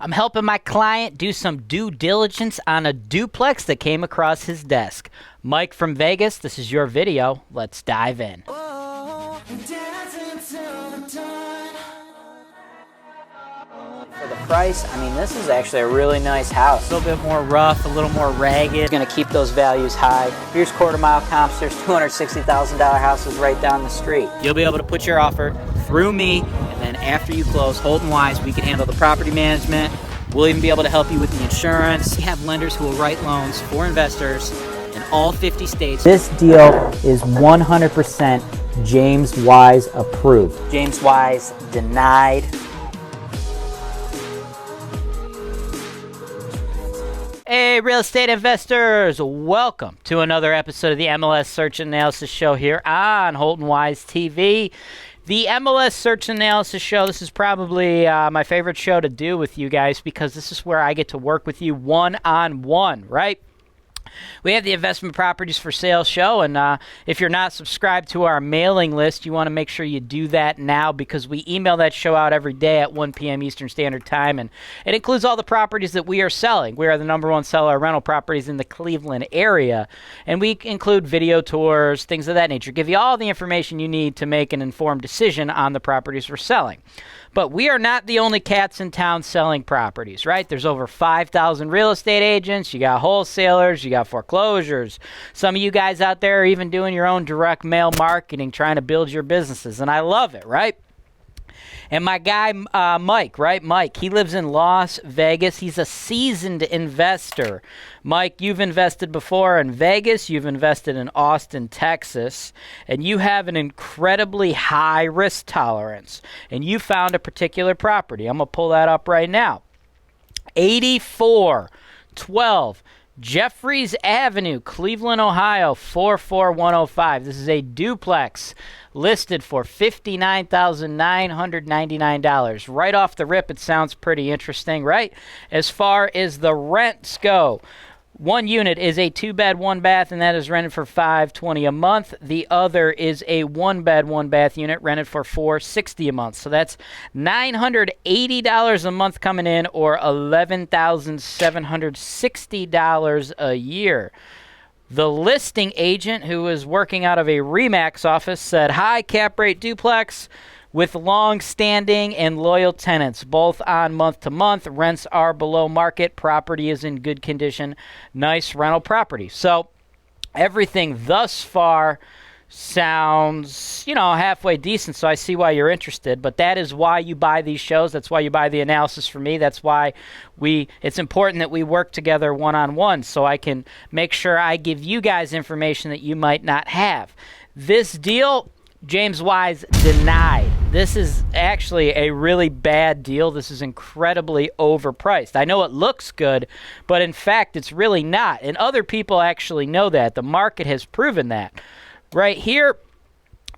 I'm helping my client do some due diligence on a duplex that came across his desk. Mike from Vegas, this is your video. Let's dive in. For the price, I mean, this is actually a really nice house. A little bit more rough, a little more ragged. Going to keep those values high. Here's quarter-mile comps. There's $260,000 houses right down the street. You'll be able to put your offer through me, and then after you close, Holton-Wise, we can handle the property management. We'll even be able to help you with the insurance. We have lenders who will write loans for investors in all 50 states. This deal is 100% James Wise approved. James Wise denied. Hey, real estate investors, welcome to another episode of the MLS Search and Analysis Show here on Holton-Wise TV. The MLS Search and Analysis Show, this is probably my favorite show to do with you guys because this is where I get to work with you one-on-one, right? We have the investment properties for sale show, and if you're not subscribed to our mailing list, you want to make sure you do that now because we email that show out every day at 1 p.m. Eastern Standard Time, and it includes all the properties that we are selling. We are the #1 seller of rental properties in the Cleveland area, and we include video tours, things of that nature, give you all the information you need to make an informed decision on the properties we're selling. But we are not the only cats in town selling properties, right? There's over 5,000 real estate agents. You got wholesalers. You got foreclosures. Some of you guys out there are even doing your own direct mail marketing, trying to build your businesses. And I love it, right? And my guy, Mike, right? Mike, he lives in Las Vegas. He's a seasoned investor. Mike, you've invested before in Vegas. You've invested in Austin, Texas. And you have an incredibly high risk tolerance. And you found a particular property. I'm going to pull that up right now. 8412 Jeffries Avenue, Cleveland, Ohio, 44105. This is a duplex listed for $59,999. Right off the rip, it sounds pretty interesting, right? As far as the rents go, one unit is a 2-bed, 1-bath, and that is rented for $520 a month. The other is a 1-bed, 1-bath unit rented for $460 a month. So that's $980 a month coming in, or $11,760 a year. The listing agent, who is working out of a RE/MAX office, said, "High cap rate duplex with long-standing and loyal tenants, both on month-to-month. Rents are below market. Property is in good condition. Nice rental property." So everything thus far sounds, halfway decent, so I see why you're interested. But that is why you buy these shows. That's why you buy the analysis from me. That's why it's important that we work together one-on-one so I can make sure I give you guys information that you might not have. This deal, James Wise denied. This is actually a really bad deal. This is incredibly overpriced. I know it looks good, but in fact, it's really not. And other people actually know that. The market has proven that. Right here,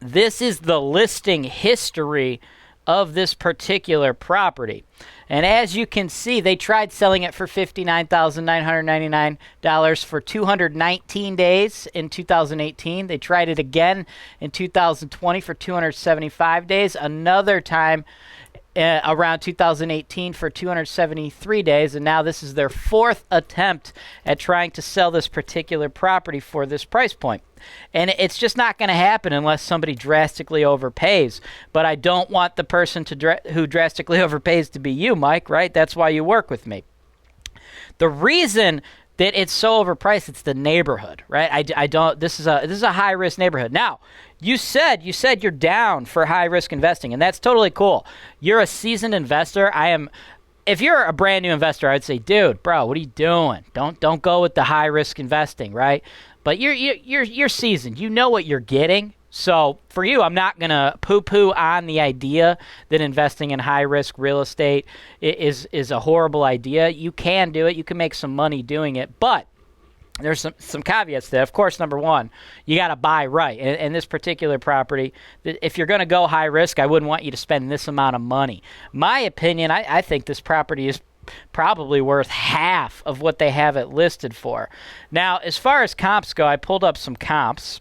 this is the listing history of this particular property. And as you can see, they tried selling it for $59,999 for 219 days in 2018. They tried it again in 2020 for 275 days. Another time around 2018 for 273 days. And now this is their fourth attempt at trying to sell this particular property for this price point. And it's just not going to happen unless somebody drastically overpays. But I don't want the person who drastically overpays to be you, Mike, right? That's why you work with me. The reason that it's so overpriced, it's the neighborhood, right? This is a high risk neighborhood. Now, you said you're down for high risk investing, and that's totally cool. You're a seasoned investor. If you're a brand new investor, I'd say, dude, bro, what are you doing? Don't go with the high risk investing, right? But you're seasoned. You know what you're getting. So for you, I'm not going to poo-poo on the idea that investing in high-risk real estate is a horrible idea. You can do it. You can make some money doing it. But there's some caveats to that. Of course, number one, you got to buy right. And this particular property, if you're going to go high risk, I wouldn't want you to spend this amount of money. My opinion, I think this property is probably worth half of what they have it listed for. Now, as far as comps go, I pulled up some comps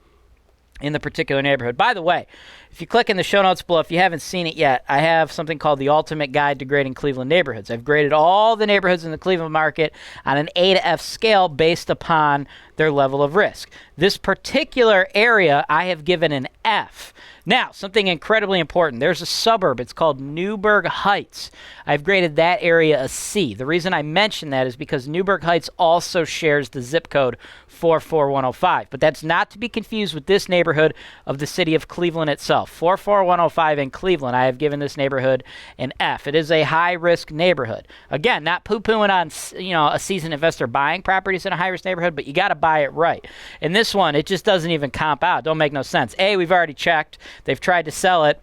in the particular neighborhood. By the way, if you click in the show notes below, if you haven't seen it yet, I have something called the Ultimate Guide to Grading Cleveland Neighborhoods. I've graded all the neighborhoods in the Cleveland market on an A to F scale based upon their level of risk. This particular area I have given an F. Now, something incredibly important. There's a suburb. It's called Newburgh Heights. I've graded that area a C. The reason I mention that is because Newburgh Heights also shares the zip code 44105. But that's not to be confused with this neighborhood of the city of Cleveland itself. 44105 in Cleveland, I have given this neighborhood an F. It is a high-risk neighborhood. Again, not poo-pooing on a seasoned investor buying properties in a high-risk neighborhood, but you got to buy it right. And this one, it just doesn't even comp out. Don't make no sense. A, we've already checked. They've tried to sell it,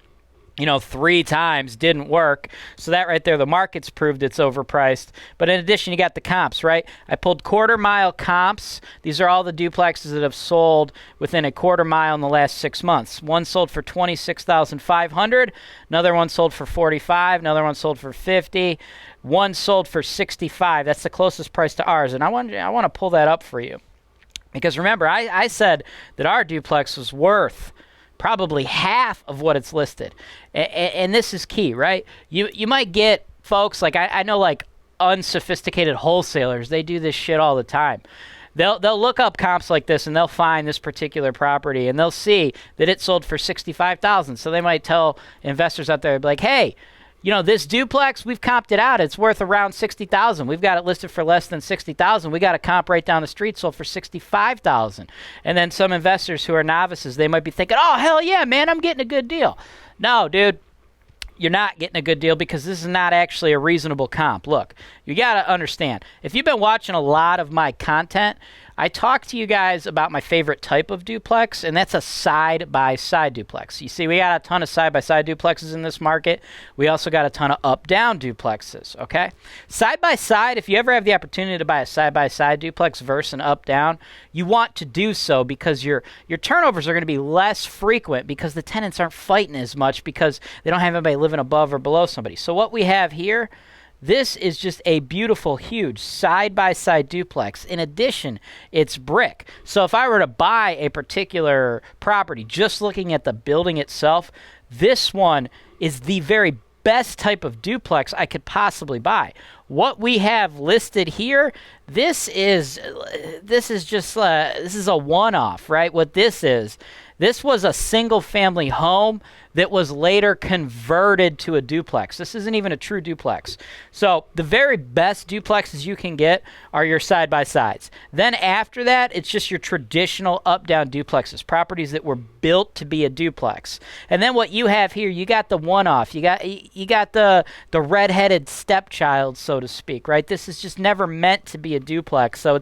3 times, didn't work. So that right there, the market's proved it's overpriced. But in addition, you got the comps, right? I pulled quarter-mile comps. These are all the duplexes that have sold within a quarter mile in the last 6 months. One sold for $26,500. Another one sold for $45,000. Another one sold for $50,000. One sold for $65,000. That's the closest price to ours. And I want to pull that up for you. Because remember, I said that our duplex was worth probably half of what it's listed. And this is key, right? You might get folks, like I know like unsophisticated wholesalers, they do this shit all the time. They'll look up comps like this and they'll find this particular property and they'll see that it sold for $65,000. So they might tell investors out there, like, hey, this duplex, we've comped it out. It's worth around $60,000. We've got it listed for less than $60,000. We got a comp right down the street sold for $65,000. And then some investors who are novices, they might be thinking, oh, hell yeah, man, I'm getting a good deal. No, dude, you're not getting a good deal because this is not actually a reasonable comp. Look, you got to understand, if you've been watching a lot of my content, I talk to you guys about my favorite type of duplex, and that's a side-by-side duplex. You see, we got a ton of side-by-side duplexes in this market. We also got a ton of up-down duplexes, okay? Side-by-side, if you ever have the opportunity to buy a side-by-side duplex versus an up-down, you want to do so because your turnovers are going to be less frequent because the tenants aren't fighting as much because they don't have anybody living above or below somebody. So what we have here, this is just a beautiful, huge side-by-side duplex. In addition, it's brick. So if I were to buy a particular property, just looking at the building itself, this one is the very best type of duplex I could possibly buy. What we have listed here, this is a one-off, right? What this was a single-family home that was later converted to a duplex. This isn't even a true duplex. So the very best duplexes you can get are your side-by-sides. Then after that, it's just your traditional up-down duplexes, properties that were built to be a duplex. And then what you have here, you got the one-off. You got the red-headed stepchild, so to speak, right? This is just never meant to be a duplex. So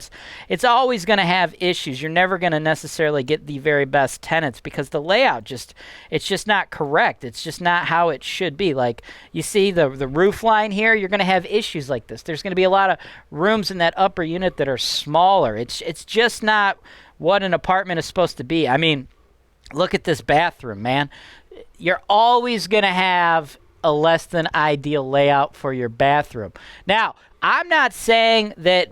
it's always going to have issues. You're never going to necessarily get the very best tenants because the layout it's just not correct. It's just not how it should be. Like you see the roof line here, you're going to have issues like this. There's going to be a lot of rooms in that upper unit that are smaller. It's just not what an apartment is supposed to be. I mean, look at this bathroom, man. You're always going to have a less than ideal layout for your bathroom. Now, I'm not saying that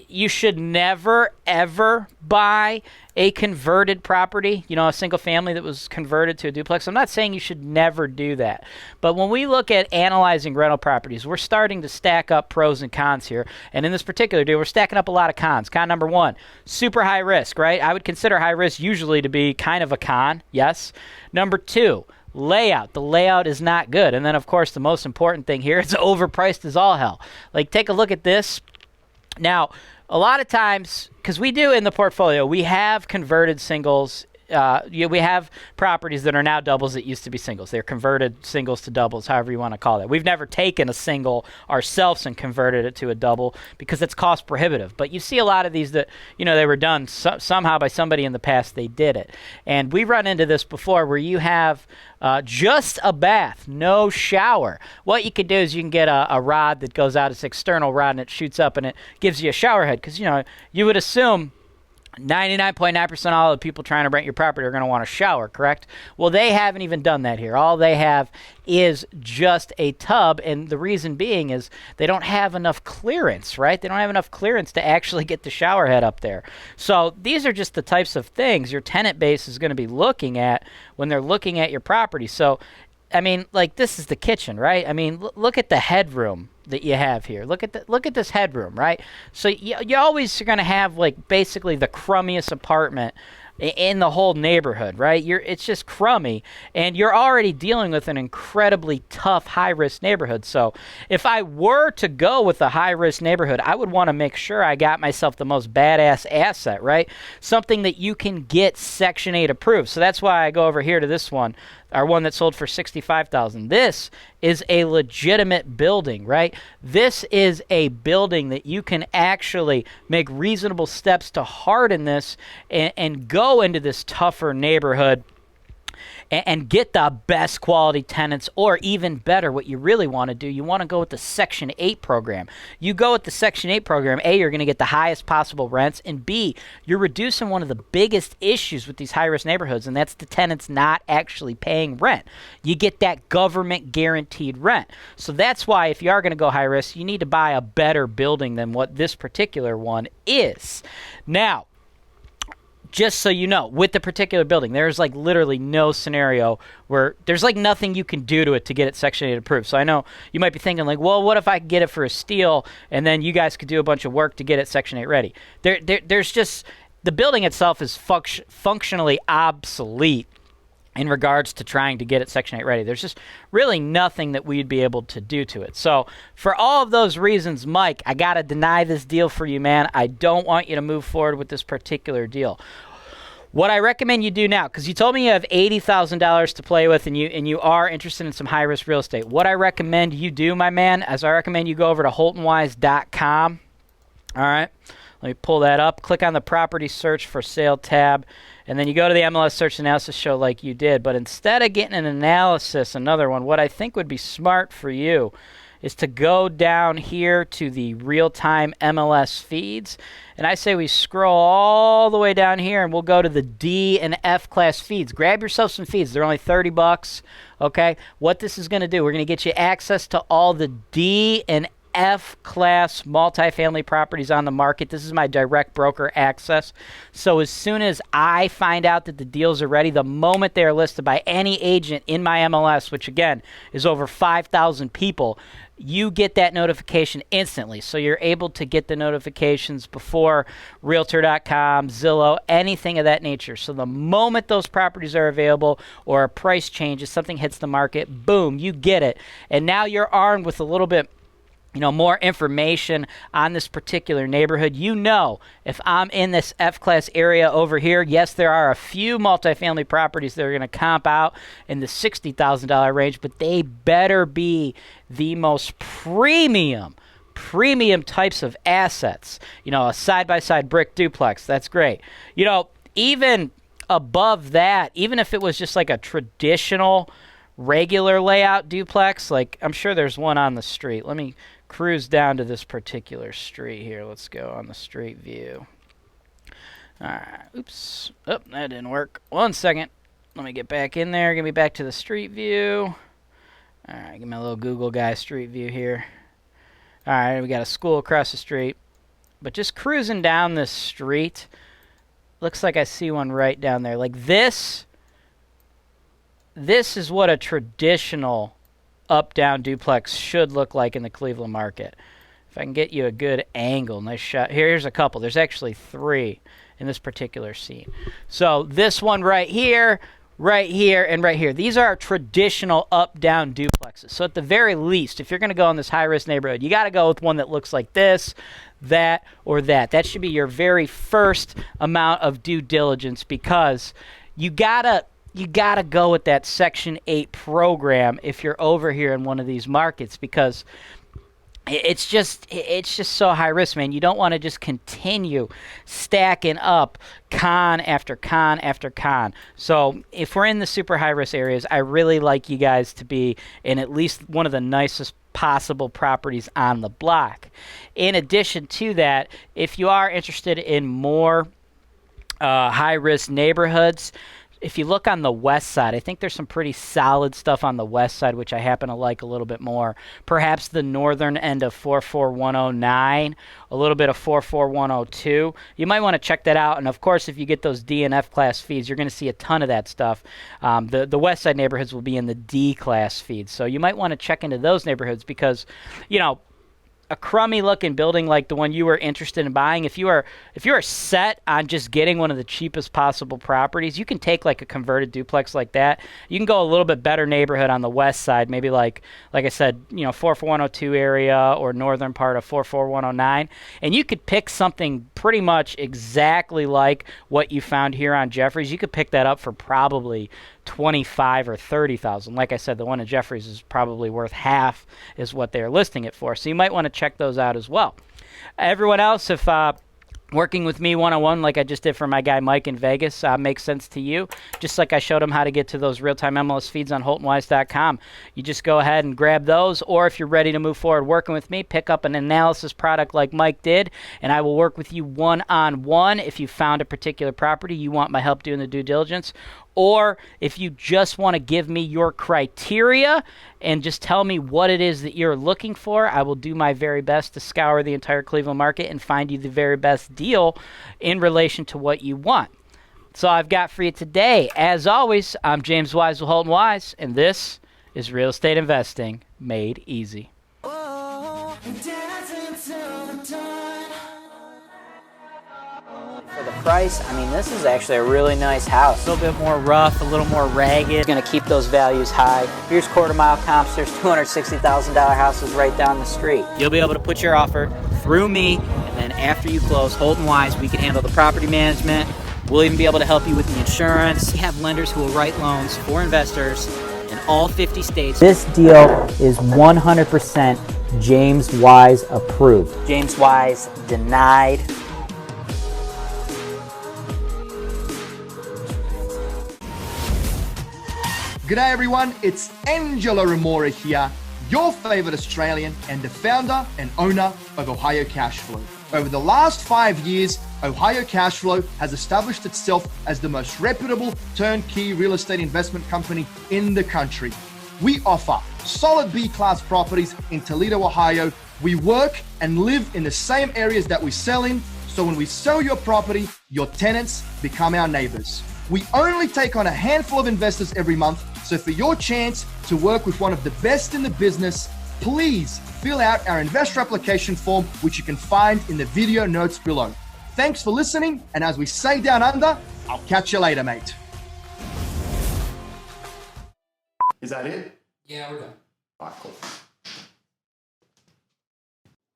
you should never, ever buy a converted property, a single family that was converted to a duplex. I'm not saying you should never do that. But when we look at analyzing rental properties, we're starting to stack up pros and cons here. And in this particular deal, we're stacking up a lot of cons. Con number one, super high risk, right? I would consider high risk usually to be kind of a con, yes. Number two, layout. The layout is not good. And then, of course, the most important thing here, it's overpriced as all hell. Like, take a look at this. Now, a lot of times, because we do in the portfolio, we have converted singles. We have properties that are now doubles that used to be singles. They're converted singles to doubles, however you want to call it. We've never taken a single ourselves and converted it to a double because it's cost prohibitive. But you see a lot of these that, they were done somehow by somebody in the past. They did it. And we run into this before where you have just a bath, no shower. What you could do is you can get a rod that goes out, it's an external rod, and it shoots up and it gives you a shower head because, you would assume 99.9% all the people trying to rent your property are going to want a shower, correct? Well, they haven't even done that here. All they have is just a tub, and the reason being is they don't have enough clearance, right? They don't have enough clearance to actually get the shower head up there. So these are just the types of things your tenant base is going to be looking at when they're looking at your property. So, I mean, like, this is the kitchen, right? I mean, look at the headroom that you have here. Look at this headroom, right? So you always are going to have, like, basically the crummiest apartment in the whole neighborhood, right? It's just crummy, and you're already dealing with an incredibly tough, high-risk neighborhood. So if I were to go with a high-risk neighborhood, I would want to make sure I got myself the most badass asset, right? Something that you can get Section 8 approved. So that's why I go over here to this one, our one that sold for $65,000. This is a legitimate building, right? This is a building that you can actually make reasonable steps to harden this and go into this tougher neighborhood and get the best quality tenants, or even better, what you really want to do, you want to go with the Section 8 program. You go with the Section 8 program, A, you're going to get the highest possible rents, and B, you're reducing one of the biggest issues with these high-risk neighborhoods, and that's the tenants not actually paying rent. You get that government guaranteed rent. So that's why if you are going to go high risk, you need to buy a better building than what this particular one is. Now, just so you know, with the particular building, there's like literally no scenario where there's like nothing you can do to it to get it Section 8 approved. So I know you might be thinking like, well, what if I get it for a steal and then you guys could do a bunch of work to get it Section 8 ready? There's just, the building itself is functionally obsolete in regards to trying to get it Section 8 ready. There's just really nothing that we'd be able to do to it. So for all of those reasons, Mike, I got to deny this deal for you, man. I don't want you to move forward with this particular deal. What I recommend you do now, because you told me you have $80,000 to play with and you are interested in some high-risk real estate, what I recommend you do, my man, is I recommend you go over to Holton-Wise.com. All right? Let me pull that up. Click on the property search for sale tab, and then you go to the MLS search analysis show like you did. But instead of getting an analysis, another one, what I think would be smart for you is to go down here to the real-time MLS feeds. And I say we scroll all the way down here, and we'll go to the D and F class feeds. Grab yourself some feeds. They're only $30, okay? What this is going to do, we're going to get you access to all the D and F-class multifamily properties on the market. This is my direct broker access. So as soon as I find out that the deals are ready, the moment they are listed by any agent in my MLS, which again is over 5,000 people, you get that notification instantly. So you're able to get the notifications before Realtor.com, Zillow, anything of that nature. So the moment those properties are available or a price changes, something hits the market, boom, you get it. And now you're armed with a little bit more information on this particular neighborhood. If I'm in this F-class area over here, yes, there are a few multifamily properties that are going to comp out in the $60,000 range, but they better be the most premium types of assets. A side-by-side brick duplex, that's great. Even above that, even if it was just like a traditional regular layout duplex, like I'm sure there's one on the street. Let me cruise down to this particular street here. Let's go on the street view. All right. Oops. Oh, that didn't work. 1 second. Let me get back in there. Get me back to the street view. All right. Give me a little Google guy street view here. All right. We got a school across the street. But just cruising down this street, looks like I see one right down there. Like this is what a traditional up-down duplex should look like in the Cleveland market. If I can get you a good angle, nice shot. Here's a couple. There's actually 3 in this particular scene. So this one right here, and right here. These are traditional up-down duplexes. So at the very least, if you're going to go in this high-risk neighborhood, you got to go with one that looks like this, that, or that. That should be your very first amount of due diligence, because you gotta go with that Section 8 program if you're over here in one of these markets, because it's just so high risk, man. You don't want to just continue stacking up con after con after con. So if we're in the super high risk areas, I really like you guys to be in at least one of the nicest possible properties on the block. In addition to that, if you are interested in more high-risk neighborhoods. If you look on the west side, I think there's some pretty solid stuff on the west side, which I happen to like a little bit more. Perhaps the northern end of 44109, a little bit of 44102. You might want to check that out. And of course, if you get those D and F class feeds, you're going to see a ton of that stuff. The west side neighborhoods will be in the D class feeds. So you might want to check into those neighborhoods because, you know, a crummy looking building like the one you were interested in buying, if you are set on just getting one of the cheapest possible properties, you can take like a converted duplex like that. You can go a little bit better neighborhood on the west side, maybe like I said, 44102 area or northern part of 44109, and you could pick something pretty much exactly like what you found here on Jeffries. You could pick that up for probably 25 or 30,000. Like I said, the one in Jeffries is probably worth half is what they're listing it for. So you might want to check those out as well. Everyone else, if working with me one-on-one like I just did for my guy Mike in Vegas makes sense to you, just like I showed him how to get to those real-time MLS feeds on Holton-Wise.com. You just go ahead and grab those, or if you're ready to move forward working with me, pick up an analysis product like Mike did, and I will work with you one-on-one if you found a particular property you want my help doing the due diligence. Or if you just want to give me your criteria and just tell me what it is that you're looking for, I will do my very best to scour the entire Cleveland market and find you the very best deal in relation to what you want. That's all I've got for you today. As always, I'm James Wise with Holton-Wise, and this is Real Estate Investing Made Easy. For the price, I mean, this is actually a really nice house. A little bit more rough, a little more ragged. It's going to keep those values high. Here's quarter-mile comps. There's $260,000 houses right down the street. You'll be able to put your offer through me, and then after you close, Holton-Wise, we can handle the property management. We'll even be able to help you with the insurance. We have lenders who will write loans for investors in all 50 states. This deal is 100% James Wise approved. James Wise denied. G'day everyone, it's Angelo Remora here, your favorite Australian and the founder and owner of Ohio Cashflow. Over the last 5 years, Ohio Cashflow has established itself as the most reputable turnkey real estate investment company in the country. We offer solid B-class properties in Toledo, Ohio. We work and live in the same areas that we sell in, so when we sell your property, your tenants become our neighbors. We only take on a handful of investors every month, so for your chance to work with one of the best in the business, please fill out our investor application form, which you can find in the video notes below. Thanks for listening, and as we say down under, I'll catch you later, mate. Is that it? Yeah, we're done. All right, cool.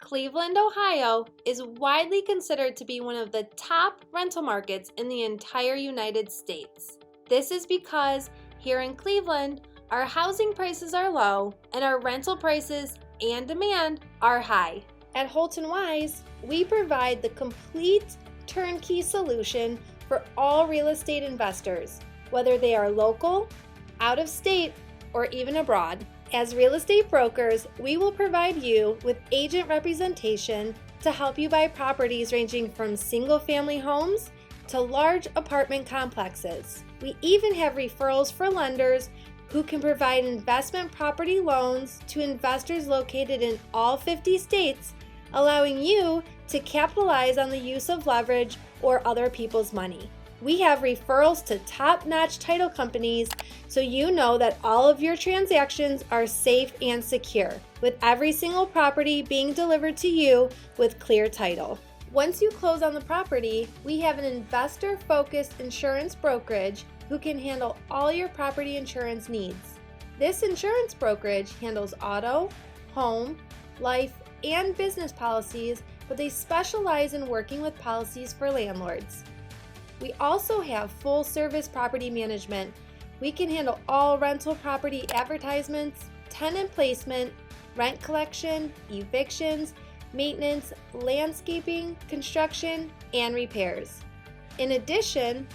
Cleveland, Ohio is widely considered to be one of the top rental markets in the entire United States. This is because here in Cleveland, our housing prices are low and our rental prices and demand are high. At Holton-Wise, we provide the complete turnkey solution for all real estate investors, whether they are local, out of state, or even abroad. As real estate brokers, we will provide you with agent representation to help you buy properties ranging from single-family homes to large apartment complexes. We even have referrals for lenders who can provide investment property loans to investors located in all 50 states, allowing you to capitalize on the use of leverage or other people's money. We have referrals to top-notch title companies, so you know that all of your transactions are safe and secure, with every single property being delivered to you with clear title. Once you close on the property, we have an investor-focused insurance brokerage who can handle all your property insurance needs. This insurance brokerage handles auto, home, life, and business policies, but they specialize in working with policies for landlords. We also have full-service property management. We can handle all rental property advertisements, tenant placement, rent collection, evictions, maintenance, landscaping, construction, and repairs. In addition,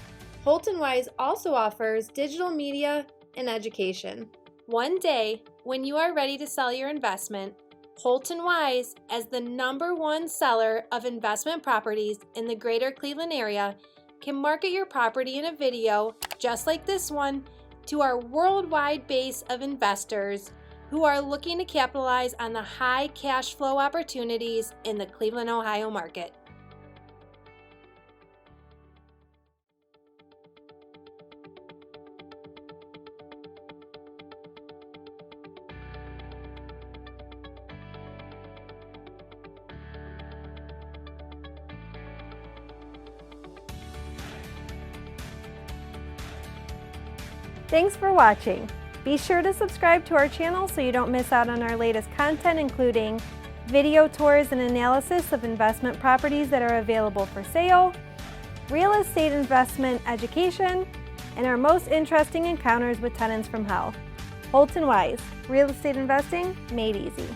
Holton-Wise also offers digital media and education. One day, when you are ready to sell your investment, Holton-Wise, as the #1 seller of investment properties in the greater Cleveland area, can market your property in a video just like this one to our worldwide base of investors who are looking to capitalize on the high cash flow opportunities in the Cleveland, Ohio market. Thanks for watching. Be sure to subscribe to our channel so you don't miss out on our latest content, including video tours and analysis of investment properties that are available for sale, real estate investment education, and our most interesting encounters with tenants from hell. Holton-Wise, real estate investing made easy.